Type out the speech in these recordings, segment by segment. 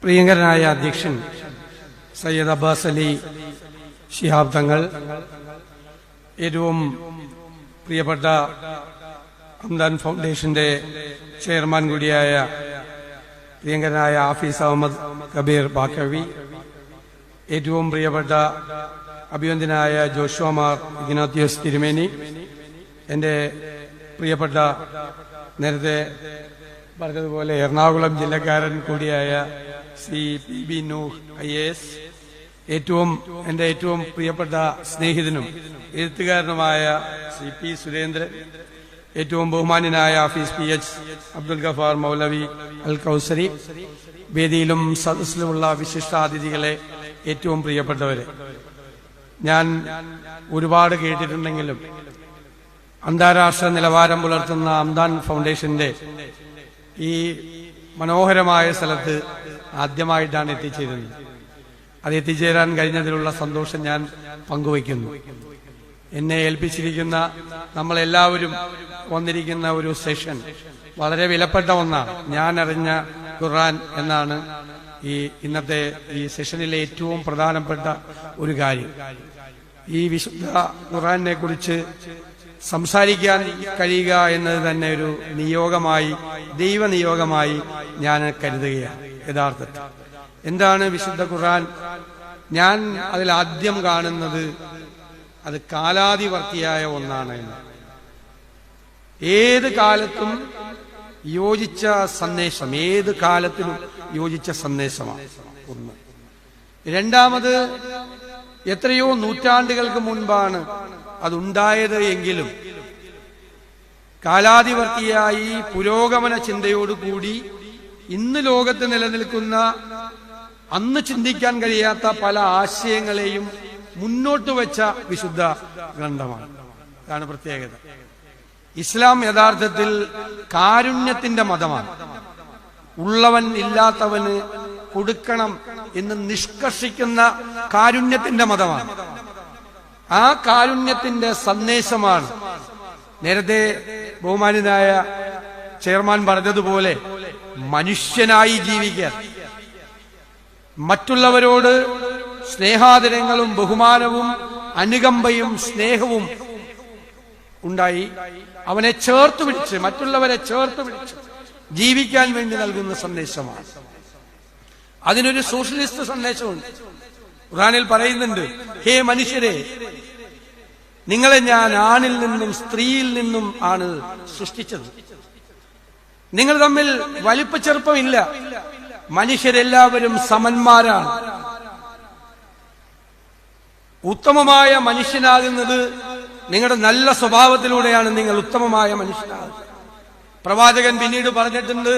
പ്രിയങ്കരനായ അധ്യക്ഷൻ സയ്യിദ് അബ്ബാസ് അലി ശിഹാബ് തങ്ങൾ, ഏറ്റവും പ്രിയപ്പെട്ട ഹംദാൻ ഫൗണ്ടേഷന്റെ ചെയർമാൻ കൂടിയായ പ്രിയങ്കരനായ ഹാഫിസ് അഹമ്മദ് കബീർ ബാക്കവി, ഏറ്റവും പ്രിയപ്പെട്ട അഭിവന്ദനായ ജോഷുമാർ ഇഗ്നാത്യോസ് തിരുമേനി, എന്റെ പ്രിയപ്പെട്ട നേരത്തെ പറഞ്ഞതുപോലെ എറണാകുളം ജില്ലക്കാരൻ കൂടിയായ Shri P B Nooh IAS, എന്റെ ഏറ്റവും പ്രിയപ്പെട്ട സ്നേഹിതനും എഴുത്തുകാരനുമായ ശ്രീ പി സുരേന്ദ്രൻ, ഏറ്റവും ബഹുമാന്യനായ ഹാഫിസ് PH അബ്ദുൽ ഗഫാർ മൗലവി അൽ കൗസരി, വേദിയിലും സദസ്സിലുമുള്ള വിശിഷ്ടാതിഥികളെ, ഏറ്റവും പ്രിയപ്പെട്ടവരെ, ഞാൻ ഒരുപാട് കേട്ടിട്ടുണ്ടെങ്കിലും അന്താരാഷ്ട്ര നിലവാരം പുലർത്തുന്ന ഹംദാൻ ഫൗണ്ടേഷന്റെ ഈ മനോഹരമായ സ്ഥലത്ത് ആദ്യമായിട്ടാണ് എത്തിച്ചേരുന്നത്. അത് എത്തിച്ചേരാൻ കഴിഞ്ഞതിലുള്ള സന്തോഷം ഞാൻ പങ്കുവയ്ക്കുന്നു. എന്നെ ഏൽപ്പിച്ചിരിക്കുന്ന നമ്മളെല്ലാവരും വന്നിരിക്കുന്ന ഒരു സെഷൻ വളരെ വിലപ്പെട്ട ഒന്നാണ്. ഞാൻ അറിഞ്ഞ ഖുർആൻ എന്നാണ് ഇന്നത്തെ ഈ സെഷനിലെ ഏറ്റവും പ്രധാനപ്പെട്ട ഒരു കാര്യം. ഈ വിശുദ്ധ ഖുർആനെ കുറിച്ച് സംസാരിക്കാൻ കഴിയുക എന്നത് തന്നെ ഒരു നിയോഗമായി, ദൈവനിയോഗമായി ഞാൻ കരുതുകയാണ്. യഥാർത്ഥത്തിൽ എന്താണ് വിശുദ്ധ ഖുർആൻ? ഞാൻ അതിൽ ആദ്യം കാണുന്നത് അത് കാലാതിവർത്തിയായ ഒന്നാണ് എന്ന്. ഏത് കാലത്തും യോജിച്ച സന്ദേശം, ഏത് കാലത്തിലും യോജിച്ച സന്ദേശമാണ് ഒന്ന്. രണ്ടാമത്, എത്രയോ നൂറ്റാണ്ടുകൾക്ക് മുൻപാണ് അതുണ്ടായത് എങ്കിലും കാലാതിവർത്തിയായി പുരോഗമന ചിന്തയോടുകൂടി ഇന്ന് ലോകത്ത് നിലനിൽക്കുന്ന അന്ന് ചിന്തിക്കാൻ കഴിയാത്ത പല ആശയങ്ങളെയും മുന്നോട്ട് വെച്ച വിശുദ്ധ ഗ്രന്ഥമാണ്. അതാണ് പ്രത്യേകത. ഇസ്ലാം യഥാർത്ഥത്തിൽ കാരുണ്യത്തിന്റെ മതമാണ്. ഉള്ളവൻ ഇല്ലാത്തവന് കൊടുക്കണം എന്ന് നിഷ്കർഷിക്കുന്ന കാരുണ്യത്തിന്റെ മതമാണ്. ആ കാരുണ്യത്തിന്റെ സന്ദേശമാണ് നേരത്തെ ബഹുമാന്യനായ ചെയർമാൻ പറഞ്ഞതുപോലെ മനുഷ്യനായി ജീവിക്കാൻ, മറ്റുള്ളവരോട് സ്നേഹാദരങ്ങളും ബഹുമാനവും അനുകമ്പയും സ്നേഹവും ഉണ്ടായി അവനെ ചേർത്ത് പിടിച്ച്, മറ്റുള്ളവരെ ചേർത്ത് പിടിച്ച് ജീവിക്കാൻ വേണ്ടി നൽകുന്ന സന്ദേശമാണ്. അതിനൊരു സോഷ്യലിസ്റ്റ് സന്ദേശമുണ്ട്. ഖുർആനിൽ പറയുന്നുണ്ട്, ഹേ മനുഷ്യരെ, നിങ്ങളെ ഞാൻ ആണിൽ നിന്നും സ്ത്രീയിൽ നിന്നും ആണ് സൃഷ്ടിച്ചത്. നിങ്ങൾ തമ്മിൽ വലിപ്പ ചെറുപ്പമില്ല, മനുഷ്യരെല്ലാവരും സമന്മാരാണ്. ഉത്തമമായ മനുഷ്യനാകുന്നത് നിങ്ങളുടെ നല്ല സ്വഭാവത്തിലൂടെയാണ്. നിങ്ങൾ ഉത്തമമായ മനുഷ്യനാകുന്നത്. പ്രവാചകൻ പിന്നീട് പറഞ്ഞിട്ടുണ്ട്,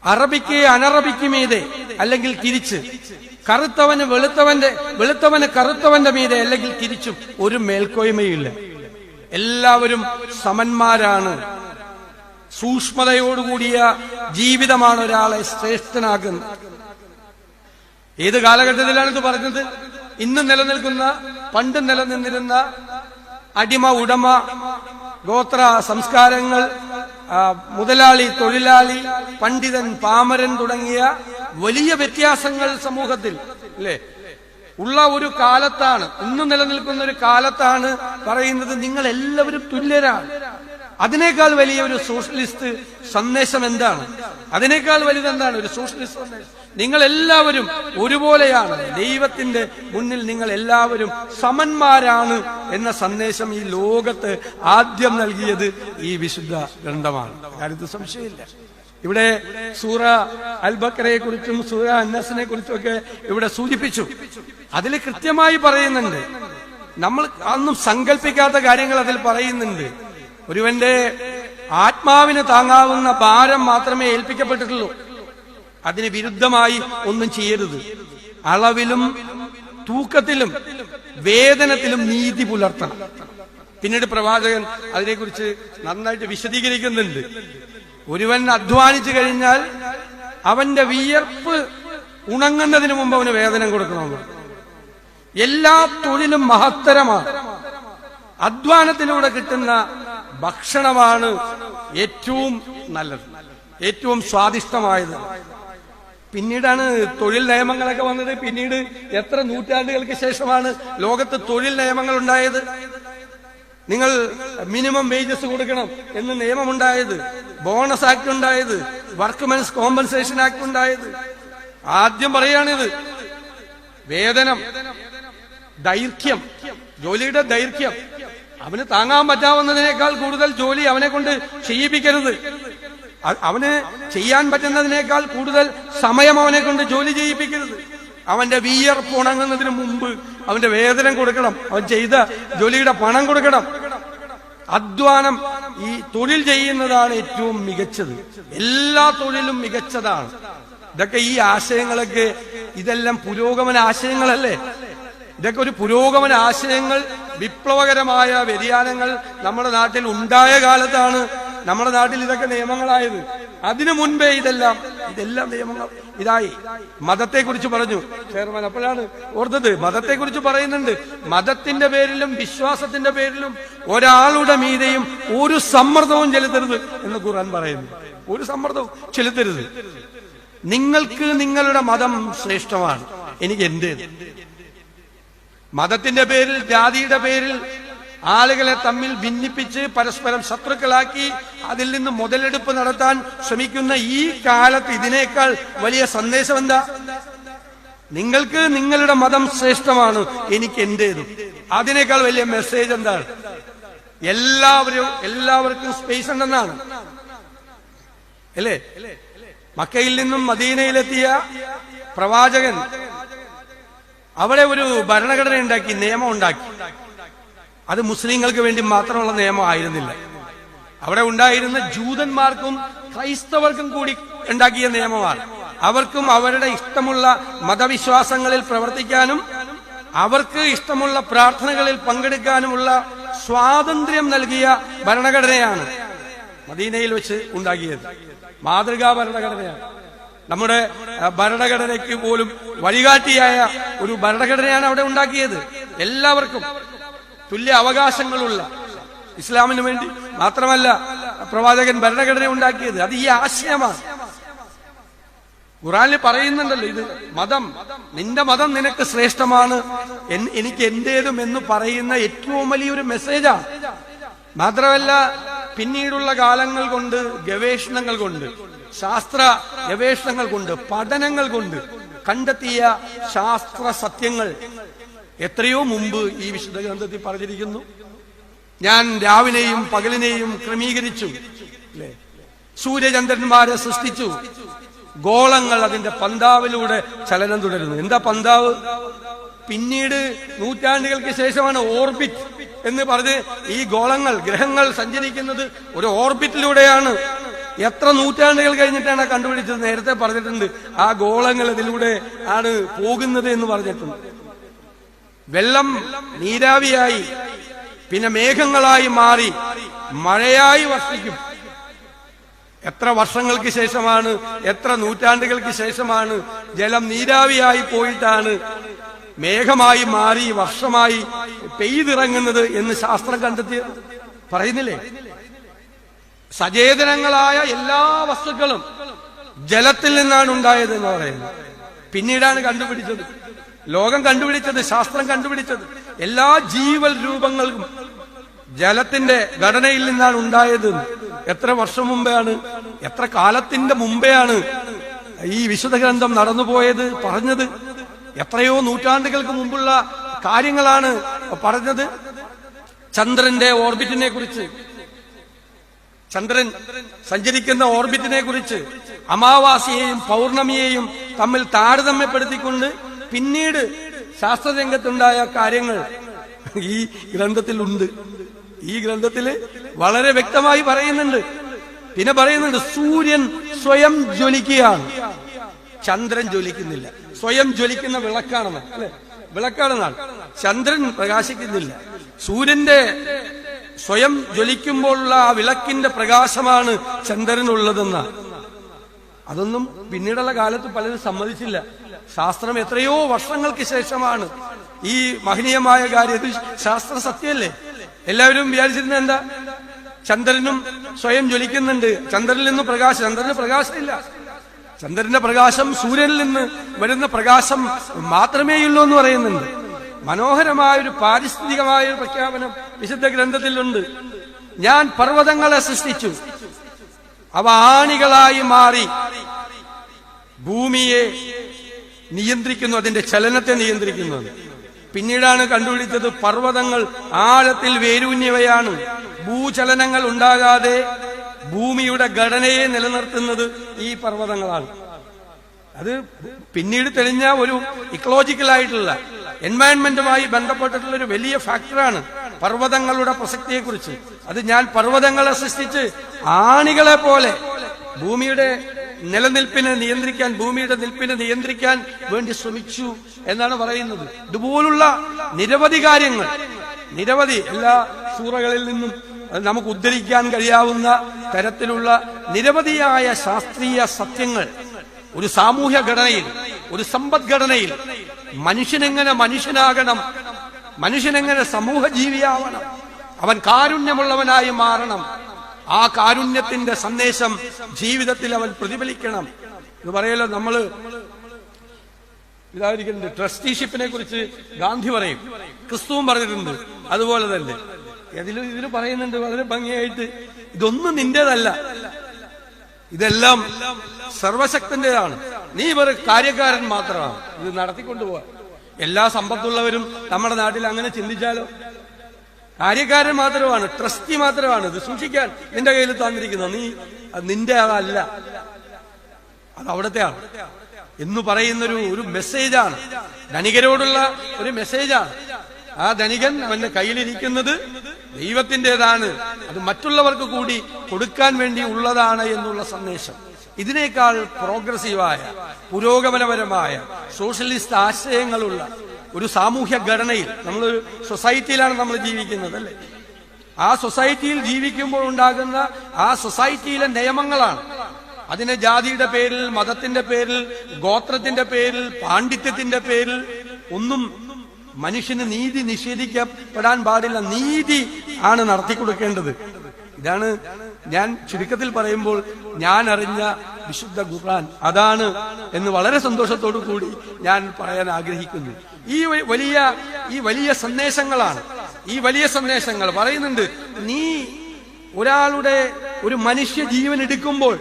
അറബിക്ക് അനറബിക്ക് മീതെ, അല്ലെങ്കിൽ തിരിച്ച്, കറുത്തവന് വെളുത്തവന് കറുത്തവന്റെ മീതെ, അല്ലെങ്കിൽ തിരിച്ചും ഒരു മേൽക്കോയ്മയില്ല. എല്ലാവരും സമന്മാരാണ്. സൂക്ഷ്മതയോടുകൂടിയ ജീവിതമാണ് ഒരാളെ ശ്രേഷ്ഠനാക്കുന്നത്. ഏത് കാലഘട്ടത്തിലാണ് ഇത് പറഞ്ഞത്? ഇന്ന് നിലനിൽക്കുന്ന, പണ്ട് നിലനിന്നിരുന്ന അടിമ ഉടമ ഗോത്ര സംസ്കാരങ്ങൾ, മുതലാളി തൊഴിലാളി, പണ്ഡിതൻ പാമരൻ തുടങ്ങിയ വലിയ വ്യത്യാസങ്ങൾ സമൂഹത്തിൽ അല്ലേ ഉള്ള ഒരു കാലത്താണ്, ഇന്ന് നിലനിൽക്കുന്ന ഒരു കാലത്താണ് പറയുന്നത് നിങ്ങൾ എല്ലാവരും തുല്യരാണ്. അതിനേക്കാൾ വലിയ ഒരു സോഷ്യലിസ്റ്റ് സന്ദേശം എന്താണ്? അതിനേക്കാൾ വലുതെന്താണ് ഒരു സോഷ്യലിസ്റ്റ് സന്ദേശം? നിങ്ങൾ എല്ലാവരും ഒരുപോലെയാണ്, ദൈവത്തിന്റെ മുന്നിൽ നിങ്ങൾ എല്ലാവരും സമന്മാരാണ് എന്ന സന്ദേശം ഈ ലോകത്ത് ആദ്യം നൽകിയത് ഈ വിശുദ്ധ ഗ്രന്ഥമാണ്. കാര്യത്തിൽ സംശയമില്ല. ഇവിടെ സൂറ അൽ ബഖറയെ കുറിച്ചും സൂറ അന്നസിനെ കുറിച്ചുമൊക്കെ ഇവിടെ സൂചിപ്പിച്ചു. അതിൽ കൃത്യമായി പറയുന്നുണ്ട്, നമ്മൾ അന്നും സങ്കല്പിക്കാത്ത കാര്യങ്ങൾ അതിൽ പറയുന്നുണ്ട്. ഒരുവന്റെ ആത്മാവിന് താങ്ങാവുന്ന ഭാരം മാത്രമേ ഏൽപ്പിക്കപ്പെട്ടിട്ടുള്ളൂ. അതിന് വിരുദ്ധമായി ഒന്നും ചെയ്യരുത്. അളവിലും തൂക്കത്തിലും വേതനത്തിലും നീതി പുലർത്തണം. പിന്നീട് പ്രവാചകൻ അതിനെക്കുറിച്ച് നന്നായിട്ട് വിശദീകരിക്കുന്നുണ്ട്. ഒരുവൻ അധ്വാനിച്ചു കഴിഞ്ഞാൽ അവന്റെ വിയർപ്പ് ഉണങ്ങുന്നതിന് മുമ്പ് അവന് വേതനം കൊടുക്കണമെന്ന്. എല്ലാ തൊഴിലും മഹത്തരമാണ്. അധ്വാനത്തിലൂടെ കിട്ടുന്ന ഭക്ഷണമാണ് ഏറ്റവും നല്ലത്, ഏറ്റവും സ്വാദിഷ്ടമായത്. പിന്നീടാണ് തൊഴിൽ നിയമങ്ങളൊക്കെ വന്നത്. പിന്നീട് എത്ര നൂറ്റാണ്ടുകൾക്ക് ശേഷമാണ് ലോകത്ത് തൊഴിൽ നിയമങ്ങൾ ഉണ്ടായത്. നിങ്ങൾ മിനിമം വേജസ് കൊടുക്കണം എന്ന് നിയമമുണ്ടായത്, ബോണസ് ആക്ട് ഉണ്ടായത്, വർക്ക്മെൻസ് കോമ്പൻസേഷൻ ആക്ട് ഉണ്ടായത്. ആദ്യം പറയാണിത്. വേതനം, ദൈർഘ്യം, ജോലിയുടെ ദൈർഘ്യം, അവന് താങ്ങാൻ പറ്റാവുന്നതിനേക്കാൾ കൂടുതൽ ജോലി അവനെ കൊണ്ട് ചെയ്യിപ്പിക്കരുത്. അവന് ചെയ്യാൻ പറ്റുന്നതിനേക്കാൾ കൂടുതൽ സമയം അവനെ കൊണ്ട് ജോലി ചെയ്യിപ്പിക്കരുത്. അവന്റെ വിയർപ്പ് ഉണങ്ങുന്നതിന് മുമ്പ് അവന്റെ വേതനം കൊടുക്കണം. അവൻ ചെയ്ത ജോലിയുടെ പണം കൊടുക്കണം. അധ്വാനം, ഈ തൊഴിൽ ചെയ്യുന്നതാണ് ഏറ്റവും മികച്ചത്. എല്ലാ തൊഴിലും മികച്ചതാണ്. ഇതൊക്കെ ഈ ആശയങ്ങളൊക്കെ ഇതെല്ലാം പുരോഗമന ആശയങ്ങളല്ലേ? ഇതൊക്കെ ഒരു പുരോഗമന ആശയങ്ങൾ, വിപ്ലവകരമായ വ്യതിയാനങ്ങൾ നമ്മുടെ നാട്ടിൽ ഉണ്ടായ കാലത്താണ് നമ്മുടെ നാട്ടിൽ ഇതൊക്കെ നിയമങ്ങളായത്. അതിനു മുൻപേ ഇതെല്ലാം നിയമങ്ങൾ ഇതായി. മതത്തെക്കുറിച്ച് പറഞ്ഞു ചെയർമാൻ, അപ്പോഴാണ് ഓർത്തത്. മതത്തെക്കുറിച്ച് പറയുന്നുണ്ട്. മതത്തിന്റെ പേരിലും വിശ്വാസത്തിന്റെ പേരിലും ഒരാളുടെ മീതെയും ഒരു സമ്മർദ്ദവും ചെലുത്തരുത് എന്ന് ഖുർആൻ പറയുന്നു. ഒരു സമ്മർദ്ദവും ചെലുത്തരുത്. നിങ്ങൾക്ക് നിങ്ങളുടെ മതം ശ്രേഷ്ഠമാണ്, എനിക്ക് എന്റേത്. മതത്തിന്റെ പേരിൽ, ജാതിയുടെ പേരിൽ ആളുകളെ തമ്മിൽ ഭിന്നിപ്പിച്ച് പരസ്പരം ശത്രുക്കളാക്കി അതിൽ നിന്ന് മുതലെടുപ്പ് നടത്താൻ ശ്രമിക്കുന്ന ഈ കാലത്ത് ഇതിനേക്കാൾ വലിയ സന്ദേശം എന്താ? നിങ്ങൾക്ക് നിങ്ങളുടെ മതം ശ്രേഷ്ഠമാണ്, എനിക്ക് എന്റേതും. അതിനേക്കാൾ വലിയ മെസ്സേജ് എന്താണ്? എല്ലാവർക്കും സ്പേസ് ഉണ്ടെന്നാണ് അല്ലേ? മക്കയിൽ നിന്നും മദീനയിലെത്തിയ പ്രവാചകൻ അവിടെ ഒരു ഭരണഘടന ഉണ്ടാക്കി, നിയമം ഉണ്ടാക്കി. അത് മുസ്ലിങ്ങൾക്ക് വേണ്ടി മാത്രമുള്ള നിയമമായിരുന്നില്ല. അവിടെ ഉണ്ടായിരുന്ന ജൂതന്മാർക്കും ക്രൈസ്തവർക്കും കൂടി ഉണ്ടാക്കിയ നിയമമാണ്. അവർക്കും അവരുടെ ഇഷ്ടമുള്ള മതവിശ്വാസങ്ങളിൽ പ്രവർത്തിക്കാനും അവർക്ക് ഇഷ്ടമുള്ള പ്രാർത്ഥനകളിൽ പങ്കെടുക്കാനുമുള്ള സ്വാതന്ത്ര്യം നൽകിയ ഭരണഘടനയാണ് മദീനയിൽ വെച്ച് ഉണ്ടാക്കിയത്. മാതൃകാ ഭരണഘടനയാണ്. നമ്മുടെ ഭരണഘടനയ്ക്ക് പോലും വഴികാട്ടിയായ ഒരു ഭരണഘടനയാണ് അവിടെ ഉണ്ടാക്കിയത്. എല്ലാവർക്കും തുല്യ അവകാശങ്ങളുള്ള, ഇസ്ലാമിന് വേണ്ടി മാത്രമല്ല പ്രവാചകൻ ഭരണഘടന ഉണ്ടാക്കിയത്. അത് ഈ ആശയമാണ്. ഖുർആനിൽ പറയുന്നുണ്ടല്ലോ, ഇത് മതം, നിന്റെ മതം നിനക്ക് ശ്രേഷ്ഠമാണ്, എനിക്ക് എന്റേതും എന്ന് പറയുന്ന ഏറ്റവും വലിയൊരു മെസ്സേജാണ്. മാത്രമല്ല, പിന്നീടുള്ള കാലങ്ങൾ കൊണ്ട്, ഗവേഷണങ്ങൾ കൊണ്ട്, ശാസ്ത്ര ഗവേഷണങ്ങൾ കൊണ്ട്, പഠനങ്ങൾ കൊണ്ട് കണ്ടെത്തിയ ശാസ്ത്ര സത്യങ്ങൾ എത്രയോ മുമ്പ് ഈ വിശുദ്ധ ഗ്രന്ഥത്തിൽ പറഞ്ഞിരിക്കുന്നു. ഞാൻ രാവിലെയും പകലിനെയും ക്രമീകരിച്ചു, അല്ലേ? സൂര്യചന്ദ്രന്മാരെ സൃഷ്ടിച്ചു. ഗോളങ്ങൾ അതിന്റെ പന്താവിലൂടെ ചലനം തുടരുന്നു. എന്താ പന്താവ്? പിന്നീട് നൂറ്റാണ്ടുകൾക്ക് ശേഷമാണ് ഓർബിറ്റ് എന്ന് പറഞ്ഞ് ഈ ഗോളങ്ങൾ, ഗ്രഹങ്ങൾ സഞ്ചരിക്കുന്നത് ഒരു ഓർബിറ്റിലൂടെയാണ്. എത്ര നൂറ്റാണ്ടുകൾ കഴിഞ്ഞിട്ടാണ് കണ്ടുപിടിച്ചത്? നേരത്തെ പറഞ്ഞിട്ടുണ്ട്, ആ ഗോളങ്ങൾ ഇതിലൂടെ ആണ് പോകുന്നത് എന്ന് പറഞ്ഞിട്ടുണ്ട്. വെള്ളം നീരാവിയായി, പിന്നെ മേഘങ്ങളായി മാറി മഴയായി വർഷിക്കും. എത്ര വർഷങ്ങൾക്ക് ശേഷമാണ്, എത്ര നൂറ്റാണ്ടുകൾക്ക് ശേഷമാണ് ജലം നീരാവിയായി പോയിട്ടാണ് മേഘമായി മാറി വർഷമായി പെയ്തിറങ്ങുന്നത് എന്ന് ശാസ്ത്രം കണ്ടെത്തി പറയുന്നില്ലേ? സചേതനങ്ങളായ എല്ലാ വസ്തുക്കളും ജലത്തിൽ നിന്നാണ് ഉണ്ടായത് എന്ന് പറയുന്നത്. പിന്നീടാണ് കണ്ടുപിടിച്ചത്, ലോകം കണ്ടുപിടിച്ചത്, ശാസ്ത്രം കണ്ടുപിടിച്ചത്. എല്ലാ ജീവൽ രൂപങ്ങൾക്കും ജലത്തിന്റെ ഘടനയിൽ നിന്നാണ് ഉണ്ടായത്. എത്ര വർഷം മുമ്പെയാണ്, എത്ര കാലത്തിന്റെ മുമ്പെയാണ് ഈ വിശുദ്ധ ഗ്രന്ഥം നടന്നുപോയത്, പറഞ്ഞത്? എത്രയോ നൂറ്റാണ്ടുകൾക്ക് മുമ്പുള്ള കാര്യങ്ങളാണ് പറഞ്ഞത്. ചന്ദ്രന്റെ ഓർബിറ്റിനെ കുറിച്ച്, ചന്ദ്രൻ സഞ്ചരിക്കുന്ന ഓർബിറ്റിനെ കുറിച്ച്, അമാവാസിയെയും പൗർണമിയെയും തമ്മിൽ താരതമ്യപ്പെടുത്തിക്കൊണ്ട് പിന്നീട് ശാസ്ത്രരംഗത്തുണ്ടായ കാര്യങ്ങൾ ഈ ഗ്രന്ഥത്തിലുണ്ട്. ഈ ഗ്രന്ഥത്തിൽ വളരെ വ്യക്തമായി പറയുന്നുണ്ട്. പിന്നെ പറയുന്നുണ്ട്, സൂര്യൻ സ്വയം ജ്വലിക്കുകയാണ്, ചന്ദ്രൻ ജ്വലിക്കുന്നില്ല. സ്വയം ജ്വലിക്കുന്ന വിളക്കാണെന്ന്, അല്ലെ? വിളക്കാണെന്നാണ്. ചന്ദ്രൻ പ്രകാശിക്കുന്നില്ല. സൂര്യന്റെ സ്വയം ജ്വലിക്കുമ്പോഴുള്ള ആ വിളക്കിന്റെ പ്രകാശമാണ് ചന്ദ്രനുള്ളതെന്നാണ്. അതൊന്നും പിന്നീടുള്ള കാലത്ത് പലരും സമ്മതിച്ചില്ല. ശാസ്ത്രം എത്രയോ വർഷങ്ങൾക്ക് ശേഷമാണ് ഈ മഹനീയമായ കാര്യം. ഇത് ശാസ്ത്ര സത്യമല്ലേ? എല്ലാവരും വിചാരിച്ചിരുന്നത് എന്താ? ചന്ദ്രനും സ്വയം ജ്വലിക്കുന്നുണ്ട്, ചന്ദ്രനിൽ നിന്ന് പ്രകാശം. ചന്ദ്രന് പ്രകാശമില്ല. ചന്ദ്രന്റെ പ്രകാശം സൂര്യനിൽ നിന്ന് വരുന്ന പ്രകാശം മാത്രമേയുള്ളൂ എന്ന് പറയുന്നുണ്ട്. മനോഹരമായൊരു പാരിസ്ഥിതികമായൊരു പ്രഖ്യാപനം വിശുദ്ധ ഗ്രന്ഥത്തിലുണ്ട്. ഞാൻ പർവ്വതങ്ങളെ സൃഷ്ടിച്ചു, അവ ആണികളായി മാറി ഭൂമിയെ നിയന്ത്രിക്കുന്നു, അതിന്റെ ചലനത്തെ നിയന്ത്രിക്കുന്നു. പിന്നീടാണ് കണ്ടുപിടിച്ചത് പർവ്വതങ്ങൾ ആഴത്തിൽ വേരൂന്നിയവയാണ്. ഭൂചലനങ്ങൾ ഉണ്ടാകാതെ ഭൂമിയുടെ ഘടനയെ നിലനിർത്തുന്നത് ഈ പർവ്വതങ്ങളാണ്. അത് പിന്നീട് തെളിഞ്ഞ ഒരു ഇക്കോളജിക്കലായിട്ടുള്ള എൻവയൺമെന്റുമായി ബന്ധപ്പെട്ടിട്ടുള്ള ഒരു വലിയ ഫാക്ടറാണ് പർവ്വതങ്ങളുടെ പ്രസക്തിയെക്കുറിച്ച്. അത് ഞാൻ പർവ്വതങ്ങളെ സൃഷ്ടിച്ച് ആണികളെ പോലെ ഭൂമിയുടെ നിലനിൽപ്പിനെ നിയന്ത്രിക്കാൻ, ഭൂമിയുടെ നിൽപ്പിനെ നിയന്ത്രിക്കാൻ വേണ്ടി ശ്രമിച്ചു എന്നാണ് പറയുന്നത്. ഇതുപോലുള്ള നിരവധി കാര്യങ്ങൾ, നിരവധി എല്ലാ സൂറകളിൽ നിന്നും നമുക്ക് ഉദ്ധരിക്കാൻ കഴിയാവുന്ന തരത്തിലുള്ള നിരവധിയായ ശാസ്ത്രീയ സത്യങ്ങൾ ഒരു സാമൂഹ്യ ഘടനയിൽ, ഒരു സമ്പദ്ഘടനയിൽ മനുഷ്യനെങ്ങനെ മനുഷ്യനാകണം, മനുഷ്യനെങ്ങനെ സമൂഹ ജീവിയാവണം, അവൻ കാരുണ്യമുള്ളവനായി മാറണം, ആ കാരുണ്യത്തിന്റെ സന്ദേശം ജീവിതത്തിൽ അവൻ പ്രതിഫലിക്കണം എന്ന് പറയല്ലോ. നമ്മള് ഇതായിരിക്കുന്നുണ്ട്, ട്രസ്റ്റിഷിപ്പിനെ കുറിച്ച് ഗാന്ധി പറയും, ക്രിസ്തുവും പറഞ്ഞിട്ടുണ്ട്. അതുപോലെ തന്നെ ഇതിന് പറയുന്നുണ്ട് വളരെ ഭംഗിയായിട്ട്, ഇതൊന്നും നിന്റേതല്ല, ഇതെല്ലാം സർവശക്തന്റേതാണ്, നീ വെറും കാര്യക്കാരൻ മാത്രമാണ് ഇത് നടത്തിക്കൊണ്ടുപോവാൻ. എല്ലാ സമ്പത്തുള്ളവരും നമ്മുടെ നാട്ടിൽ അങ്ങനെ ചിന്തിച്ചാലോ? കാര്യക്കാരൻ മാത്രമാണ്, ട്രസ്റ്റി മാത്രമാണ് ഇത് സൂക്ഷിക്കാൻ നിന്റെ കയ്യിൽ തന്നിരിക്കുന്നത്, നീ നിന്റെ അതല്ല, അത് അവിടത്തെയാണ് എന്ന് പറയുന്നൊരു മെസ്സേജാണ്, ധനികരോടുള്ള ഒരു മെസ്സേജാണ്. ആ ധനികൻ അവന്റെ കയ്യിലിരിക്കുന്നത് ദൈവത്തിൻ്റെതാണ്, അത് മറ്റുള്ളവർക്ക് കൂടി കൊടുക്കാൻ വേണ്ടി ഉള്ളതാണ് എന്നുള്ള സന്ദേശം. ഇതിനേക്കാൾ പ്രോഗ്രസീവായ, പുരോഗമനപരമായ, സോഷ്യലിസ്റ്റ് ആശയങ്ങളുള്ള ഒരു സാമൂഹ്യ ഘടനയിൽ, നമ്മളൊരു സൊസൈറ്റിയിലാണ് നമ്മൾ ജീവിക്കുന്നത് അല്ലേ? ആ സൊസൈറ്റിയിൽ ജീവിക്കുമ്പോൾ ഉണ്ടാകുന്ന ആ സൊസൈറ്റിയിലെ നിയമങ്ങളാണ്. അതിനെ ജാതിയുടെ പേരിൽ, മതത്തിന്റെ പേരിൽ, ഗോത്രത്തിന്റെ പേരിൽ, പാണ്ഡിത്യത്തിന്റെ പേരിൽ ഒന്നും മനുഷ്യന് നീതി നിഷേധിക്കപ്പെടാൻ പാടില്ല. നീതി ആണ് നടത്തിക്കൊടുക്കേണ്ടത്. ഇതാണ് ഞാൻ ചുരുക്കത്തിൽ പറയുമ്പോൾ ഞാൻ അറിഞ്ഞ വിശുദ്ധ ഖുർആൻ അതാണ് എന്ന് വളരെ സന്തോഷത്തോടു കൂടി ഞാൻ പറയാൻ ആഗ്രഹിക്കുന്നു. ഈ വലിയ സന്ദേശങ്ങളാണ്, ഈ വലിയ സന്ദേശങ്ങൾ പറയുന്നുണ്ട്. നീ ഒരാളുടെ ഒരു മനുഷ്യ ജീവൻ എടുക്കുമ്പോൾ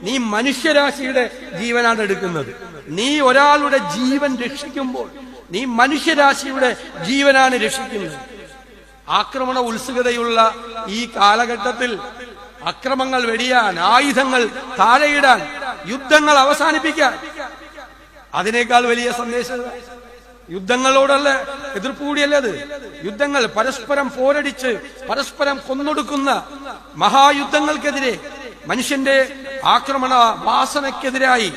നീ മനുഷ്യരാശിയുടെ ജീവനാണ് എടുക്കുന്നത്. നീ ഒരാളുടെ ജീവൻ രക്ഷിക്കുമ്പോൾ നീ മനുഷ്യരാശിയുടെ ജീവനാണ് രക്ഷിക്കുന്നത്. ആക്രമണ ഉത്സുകതയുള്ള ഈ കാലഘട്ടത്തിൽ അക്രമങ്ങൾ വെടിയാൻ, ആയുധങ്ങൾ താഴെയിടാൻ, യുദ്ധങ്ങൾ അവസാനിപ്പിക്കാൻ, അതിനേക്കാൾ വലിയ സന്ദേശം യുദ്ധങ്ങളോടുള്ള എതിർപ്പ് കൂടിയല്ലേ അത്? യുദ്ധങ്ങൾ, പരസ്പരം പോരടിച്ച് പരസ്പരം കൊന്നൊടുക്കുന്ന മഹായുദ്ധങ്ങൾക്കെതിരെ, മനുഷ്യന്റെ ആക്രമണ വാസനയ്ക്കെതിരായി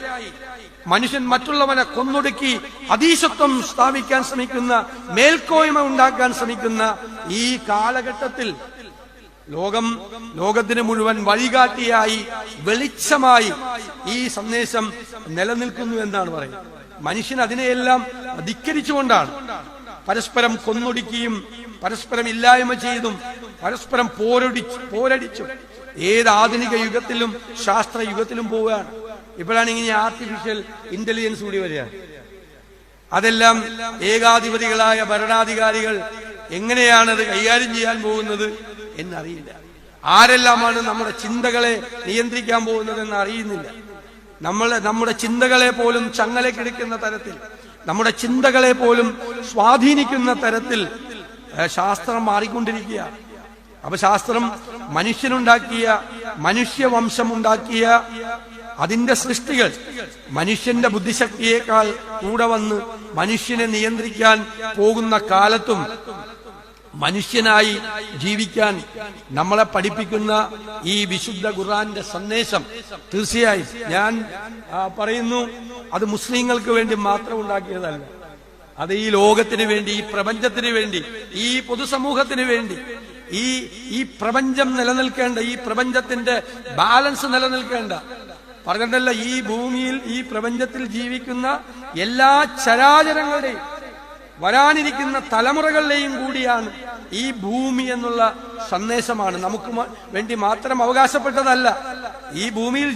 മനുഷ്യൻ മറ്റുള്ളവനെ കൊന്നൊടുക്കി അധീശത്വം സ്ഥാപിക്കാൻ ശ്രമിക്കുന്ന, മേൽക്കോയ്മ ഉണ്ടാക്കാൻ ശ്രമിക്കുന്ന ഈ കാലഘട്ടത്തിൽ ലോകത്തിന് മുഴുവൻ വഴികാട്ടിയായി, വെളിച്ചമായി ഈ സന്ദേശം നിലനിൽക്കുന്നു എന്നാണ് പറയുന്നത്. മനുഷ്യൻ അതിനെയെല്ലാം ധിക്കരിച്ചുകൊണ്ടാണ് പരസ്പരം കൊന്നൊടുക്കിയും പരസ്പരം ഇല്ലായ്മ ചെയ്തും പരസ്പരം പോരടിച്ചും ഏത് ആധുനിക യുഗത്തിലും ശാസ്ത്ര യുഗത്തിലും പോവുകയാണ്. ഇപ്പോഴാണ് ഇങ്ങനെ ആർട്ടിഫിഷ്യൽ ഇന്റലിജൻസ് കൂടി വരികയാണ്. അതെല്ലാം ഏകാധിപതികളായ ഭരണാധികാരികൾ എങ്ങനെയാണത് കൈകാര്യം ചെയ്യാൻ പോകുന്നത് എന്നറിയില്ല. ആരെല്ലാമാണ് നമ്മുടെ ചിന്തകളെ നിയന്ത്രിക്കാൻ പോകുന്നതെന്ന് അറിയുന്നില്ല. നമ്മുടെ ചിന്തകളെ പോലും ചങ്ങലക്കിടക്കുന്ന തരത്തിൽ, നമ്മുടെ ചിന്തകളെ പോലും സ്വാധീനിക്കുന്ന തരത്തിൽ ശാസ്ത്രം മാറിക്കൊണ്ടിരിക്കുക. അപ്പൊ ശാസ്ത്രം മനുഷ്യനുണ്ടാക്കിയ, മനുഷ്യവംശമുണ്ടാക്കിയ അതിന്റെ സൃഷ്ടികൾ മനുഷ്യന്റെ ബുദ്ധിശക്തിയേക്കാൾ കൂടെ വന്ന് മനുഷ്യനെ നിയന്ത്രിക്കാൻ പോകുന്ന കാലത്തും മനുഷ്യനായി ജീവിക്കാൻ നമ്മളെ പഠിപ്പിക്കുന്ന ഈ വിശുദ്ധ ഖുർആന്റെ സന്ദേശം തീർച്ചയായും ഞാൻ പറയുന്നു, അത് മുസ്ലിങ്ങൾക്ക് വേണ്ടി മാത്രം ഉണ്ടാക്കിയതല്ല. അത് ഈ ലോകത്തിന് വേണ്ടി, ഈ പ്രപഞ്ചത്തിന് വേണ്ടി, ഈ പൊതുസമൂഹത്തിന് വേണ്ടി, ഈ പ്രപഞ്ചം നിലനിൽക്കേണ്ട, ഈ പ്രപഞ്ചത്തിന്റെ ബാലൻസ് നിലനിൽക്കേണ്ട, പറഞ്ഞിട്ടല്ല, ഈ ഭൂമിയിൽ, ഈ പ്രപഞ്ചത്തിൽ ജീവിക്കുന്ന എല്ലാ ചരാചരങ്ങളുടെയും വരാനിരിക്കുന്ന തലമുറകളുടെയും കൂടിയാണ് ഈ ഭൂമി എന്നുള്ള സന്ദേശമാണ്. നമുക്ക് വേണ്ടി മാത്രം അവകാശപ്പെട്ടതല്ല. ഈ ഭൂമിയിൽ